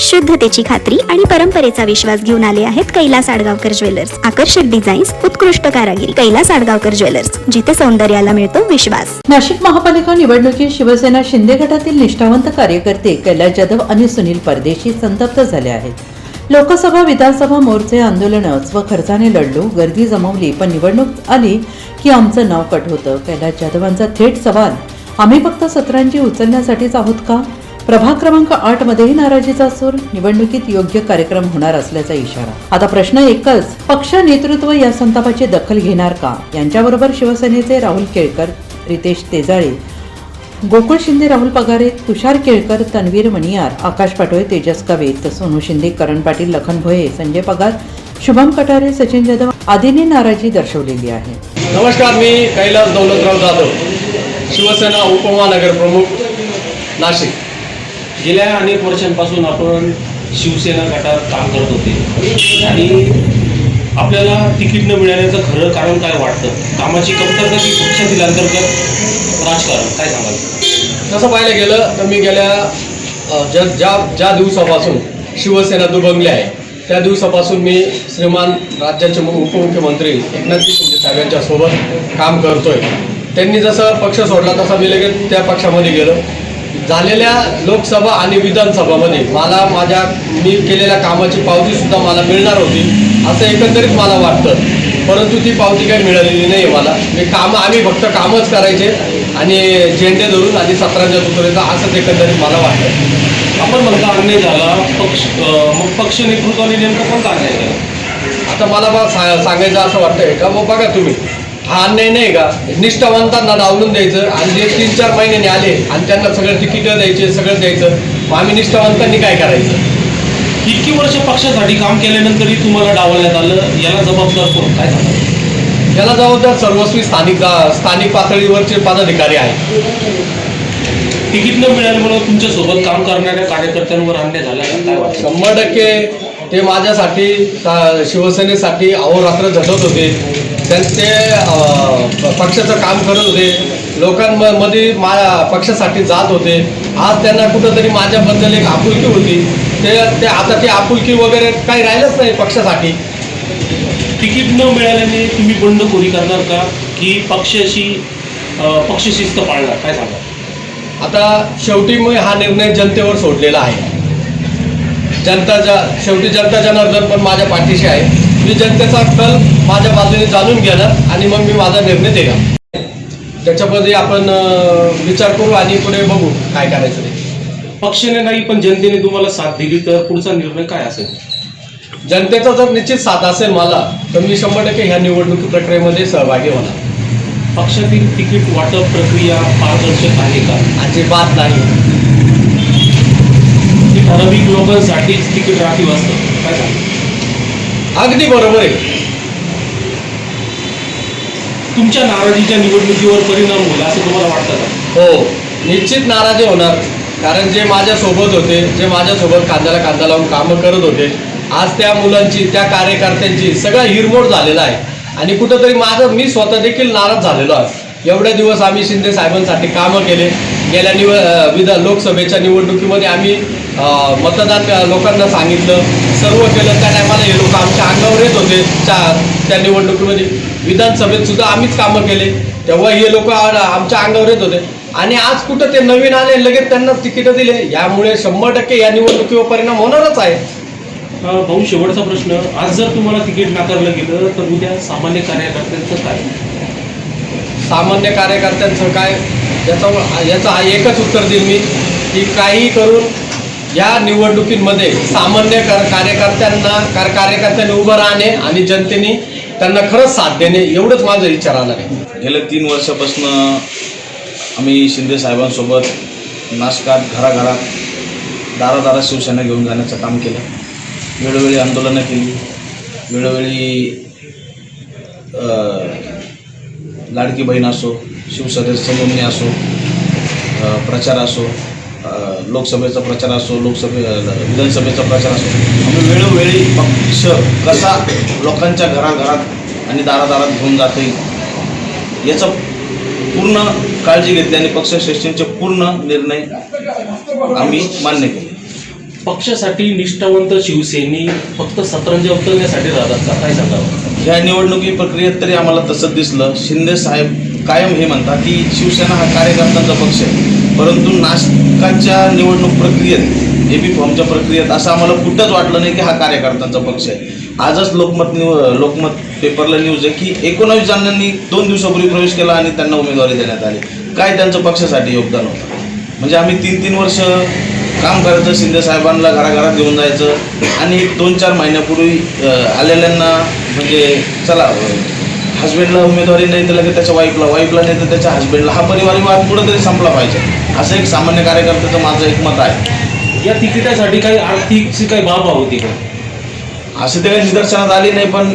शुद्धतेची खात्री आणि परंपरेचा विश्वास घेऊन आले आहेत कैलास आडगावकर ज्वेलर्स. आकर्षक डिझाईन्स, उत्कृष्ट कारागिरी. कैलास आडगावकर ज्वेलर्स, जिथे सौंदर्याला मिळतो विश्वास. नाशिक महापालिका निवडणुकीत शिवसेना शिंदे गटातील निष्ठावंत कार्यकर्ते कैलास जाधव आणि सुनील परदेशी संतप्त झाले आहेत. लोकसभा विधानसभा मोर्चे आंदोलनं स्वखर्चाने लढलो, गर्दी जमवली, पण निवडणूक आली की आमचं नाव कट होतं. कैलास जाधवांचा थेट सवाल, आम्ही फक्त सतरांची उचलण्यासाठीच आहोत का? प्रभाग क्रमांक 8 मध्येही नाराजीचा सूर. निवडणुकीत योग्य कार्यक्रम होणार असल्याचा इशारा. आता प्रश्न एकच, पक्ष नेतृत्व या संतापाची दखल घेणार का? यांच्याबरोबर शिवसेनेचे राहुल केळकर, रितेश तेजाळे, गोकुळ शिंदे, राहुल पगारे, तुषार केळकर, तन्वीर मणियार, आकाश पाटोळे, तेजस कवेत, सोनू शिंदे, करण पाटील, लखन भोये, संजय पगार, शुभम कटारे, सचिन जाधव आदींनी नाराजी दर्शवलेली आहे. नमस्कार, मी कैलास दौलतराव जाधव, शिवसेना उपमहानगर प्रमुख, नाशिक. गेल्या अनेक वर्षांपासून आपण शिवसेना गटात काम करत होते आणि आपल्याला तिकीट न मिळाल्याचं खरं कारण काय वाटतं? कामाची कमतरता की पक्षातील अंतर्गत राजकारण, काय सांगाल? तसं पाहायला गेलं तर मी गेल्या ज्या दिवसापासून शिवसेना दुभंगली आहे त्या दिवसापासून मी श्रीमान राज्याचे उपमुख्यमंत्री एकनाथजी शिंदे साहेबांच्या सोबत काम करतोय. त्यांनी जसं पक्ष सोडला तसा मी लगेच त्या पक्षामध्ये गेलो. झालेल्या लोकसभा आणि विधानसभामध्ये मी केलेल्या कामाची पावतीसुद्धा मला मिळणार होती असं एकंदरीत मला वाटतं, परंतु ती पावती काही मिळालेली नाही मला. आम्ही फक्त कामच करायचे आणि झेंडे धरून आणि सतरांच्या तुकड्याचा असंच एकंदरीत मला वाटतं. आपण म्हणता अन्याय झाला, मग पक्ष नेतृत्वाने नेमकं कोणता अन्याय केला? आता मला सांगायचं असं वाटतंय का मग बघा तुम्ही, हा अन्याय नाही का? निष्ठावंतांना डावलून द्यायचं आणि जे 3-4 महिन्यांनी आले आणि त्यांना सगळं तिकीटं द्यायचे, सगळं द्यायचं. मग आम्ही निष्ठावंतांनी काय करायचं? इतकी वर्ष पक्षासाठी काम केल्यानंतरही तुम्हाला डावलण्यात आलं, याला जबाबदार कोण, काय सांगाल? याला जबाबदार सर्वस्वी स्थानिक पातळीवरचे पदाधिकारी आहेत. तिकीट न मिळाल्यामुळे तुमच्यासोबत काम करणाऱ्या कार्यकर्त्यांवर अन्याय झाला, काय वाटतं? 100% ते माझ्यासाठी, शिवसेनेसाठी अहोरात्र झटत होते. ते पक्षाचं काम करत होते, लोकांमध्ये पक्षासाठी जात होते. आज त्यांना कुठंतरी माझ्याबद्दल एक आपुलकी होती. ते आता ती आपुलकी वगैरे काही राहिलंच नाही पक्षासाठी. तिकीट न मिळाल्याने तुम्ही बंडखोरी करणार का की पक्षशिस्त पाळणार, काय सांगा? आता शेवटी मी हा निर्णय जनतेवर सोडलेला आहे. शेवटी जनता जनार्दन पण माझ्या पाठीशी आहे. मी जनतेचा कल माझ्या बाजूने जाणून घेणार आणि मग मी माझा निर्णय देणार. त्याच्यामध्ये आपण विचार करू आणि पुढे बघू काय करायचं ते. पक्षाने नाही पण जनतेने तुम्हाला साथ दिली तर पुढचा निर्णय काय असेल? जनतेचा जर निश्चित साथ असेल मला तर मी 100% ह्या निवडणुकी प्रक्रियेमध्ये सहभागी होणार. पक्षातील तिकीट वाटप प्रक्रिया पारदर्शक आहे का? अजिबात नाही. ठराविक लोकांसाठीच तिकीट राखीव असतं, काय सांगा? अगदी बरोबर आहे. तुमच्या नाराजीच्या निवडणुकीवर परिणाम होईल असं तुम्हाला वाटतं का? हो, निश्चित नाराजी होणार. कारण जे माझ्यासोबत होते, जे माझ्यासोबत कांद्याला कांदा लावून कामं करत होते, आज त्या मुलांची, त्या कार्यकर्त्यांची सगळा हिरमोड झालेला आहे. आणि कुठंतरी मी स्वतः देखील नाराज झालेलो आहे. एवढ्या दिवस आम्ही शिंदे साहेबांसाठी कामं केले. गेल्या लोकसभेच्या निवडणुकीमध्ये आम्ही मतदान लोकांना सांगितलं, सर्व केलं. त्या टायमाला हे लोक आमच्या अंगावर येत होते. त्या निवडणुकीमध्ये विधानसभेत सुद्धा आम्हीच कामं केले, तेव्हा हे लोक आमच्या अंगावर येत होते. आणि आज कुठं ते नवीन आले, लगेच त्यांना तिकीटं दिले. यामुळे 100% या निवडणुकीवर परिणाम होणारच आहे. भाऊ, शेवटचा प्रश्न, आज जर तुम्हाला तिकीट नाकारलं गेलं तर उद्या सामान्य कार्यकर्त्यांचं काय? सामान्य कार्यकर्त्यांचं काय, याचं एकच उत्तर देईन मी की काही करून या निवडणुकीमध्ये सामान्य कार्यकर्त्यांनी उभं राहणे आणि जनतेने त्यांना खरंच साथ देणे, एवढंच माझं विचार आलं आहे. गेल्या 3 वर्षापासून आम्ही शिंदे साहेबांसोबत नाशकात, घराघरात, दारादारात शिवसेना घेऊन जाण्याचं काम केलं. वेळोवेळी आंदोलनं केली, वेळोवेळी लाडकी बहीण असो, शिवसदस्य नोंदणी असो, प्रचार असो, लोकसभेचा प्रचार असो, विधानसभेचा प्रचार असो, आम्ही वेळोवेळी पक्ष कसा लोकांच्या घराघरात आणि दारादारात घेऊन जाता येईल याचं पूर्ण काळजी घेतली आणि पक्षश्रेष्ठींचे पूर्ण निर्णय आम्ही मान्य केले. पक्षासाठी निष्ठावंत शिवसैनिक फक्त सतरंजा उतरण्यासाठी राहतात का, काय सांगावं? ह्या निवडणुकी प्रक्रियेत तरी आम्हाला तसंच दिसलं. शिंदे साहेब कायम हे म्हणतात की शिवसेना हा कार्यकर्त्यांचा पक्ष आहे, परंतु नाशकाच्या निवडणूक प्रक्रियेत AB फॉर्मच्या प्रक्रियेत असं आम्हाला कुठंच वाटलं नाही की हा कार्यकर्त्यांचा पक्ष आहे. आजच लोकमत पेपरला न्यूज आहे की 19 जणांनी 2 दिवसापूर्वी प्रवेश केला आणि त्यांना उमेदवारी देण्यात आली. काय त्यांचं पक्षासाठी योगदान होतं? म्हणजे आम्ही 3-3 वर्ष काम करायचं, शिंदे साहेबांना घराघरात घेऊन जायचं आणि 2-4 महिन्यापूर्वी आलेल्यांना म्हणजे चला हस्बंडला उमेदवारी नाही तर लगेच त्याच्या वाईफला नाही तर त्याच्या हस्बंडला, हा परिवारवाद कुठंतरी संपला पाहिजे असं एक सामान्य कार्यकर्त्याचं माझं एक मत आहे. या तिकिटासाठी काही आर्थिकची काही बाब होती का? असं ते काही निदर्शनात आली नाही, पण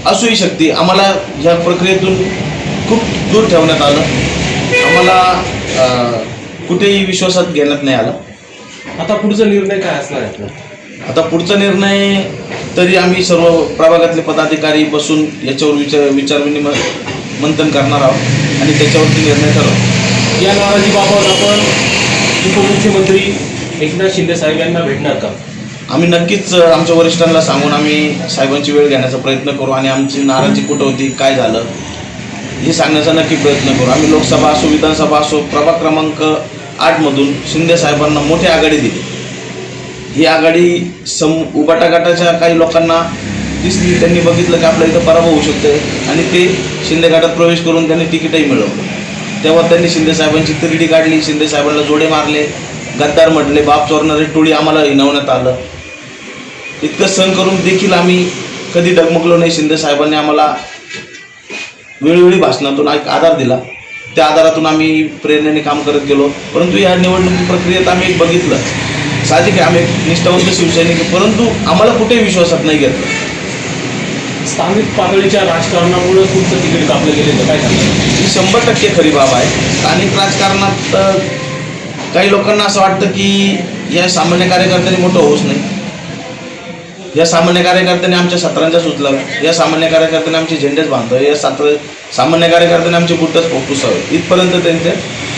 असूही शकते. आम्हाला ह्या प्रक्रियेतून खूप दूर ठेवण्यात आलं. आम्हाला कुठेही विश्वासात घेण्यात नाही आलं. आता पुढचा निर्णय काय असणार आहे? आता पुढचा निर्णय तरी आम्ही सर्व प्रभागातले पदाधिकारी बसून याच्यावर विचारविनिमय मंथन करणार आहोत आणि त्याच्यावरती निर्णय ठरवू. या नाराजीबाबत आपण उपमुख्यमंत्री एकनाथ शिंदे साहेब यांना भेटणार का? आम्ही नक्कीच आमच्या वरिष्ठांना सांगून आम्ही साहेबांची वेळ घेण्याचा प्रयत्न करू आणि आमची नाराजी कुठं होती, काय झालं हे सांगण्याचा नक्की प्रयत्न करू. आम्ही लोकसभा असो, विधानसभा असो, प्रभाग क्रमांक 8मधून शिंदे साहेबांना मोठी आघाडी दिली. ही आघाडी उबाटा गटाच्या काही लोकांना दिसली, त्यांनी बघितलं की आपल्या इथं पराभव होऊ शकते आणि ते शिंदे गटात प्रवेश करून त्यांनी तिकीटही मिळवलं. तेव्हा त्यांनी शिंदे साहेबांची तिरडी काढली, शिंदे साहेबांना जोडे मारले, गद्दार म्हटले, बाप चोरणारी टोळी आम्हाला हिणवण्यात आलं. इतकं सहन करून देखील आम्ही कधी डगमगलो नाही. शिंदे साहेबांनी आम्हाला वेळोवेळी भाषणातून एक आधार दिला, त्या आधारातून आम्ही प्रेरणेने काम करत गेलो. परंतु या निवडणुकी प्रक्रियेत आम्ही एक बघितलं, साहजिक आहे आम्ही एक निष्ठावंत शिवसैनिक आहे, परंतु आम्हाला कुठेही विश्वासात नाही घेतलं. स्थानिक पातळीच्या राजकारणामुळे तुमचं तिकीट कापलं गेलं तर काय सांगणार? ही 100% खरी बाब आहे. स्थानिक राजकारणात काही लोकांना असं वाटतं की या सामान्य कार्यकर्त्यांनी मोठं होऊच नाही, या सामान्य कार्यकर्त्यांनी आमच्या सतरांच्याच उचलाव्या, या सामान्य कार्यकर्त्यांनी आमचे झेंडेच बांधावे, या सामान्य कार्यकर्त्यांनी आमचे बुटच पुसावे, इथपर्यंत त्यांचे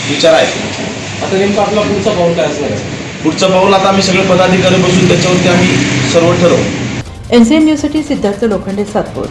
विचार आहेत. आता नेमकं आपला पुढचा पाऊल काय असणार आहे? पुढचं पाऊल आता आम्ही सगळे पदाधिकारी बसून त्याच्यावरती आम्ही सर्व ठरवू. NCN न्यूजसाठी सिद्धार्थ लोखंडे, सातपूर.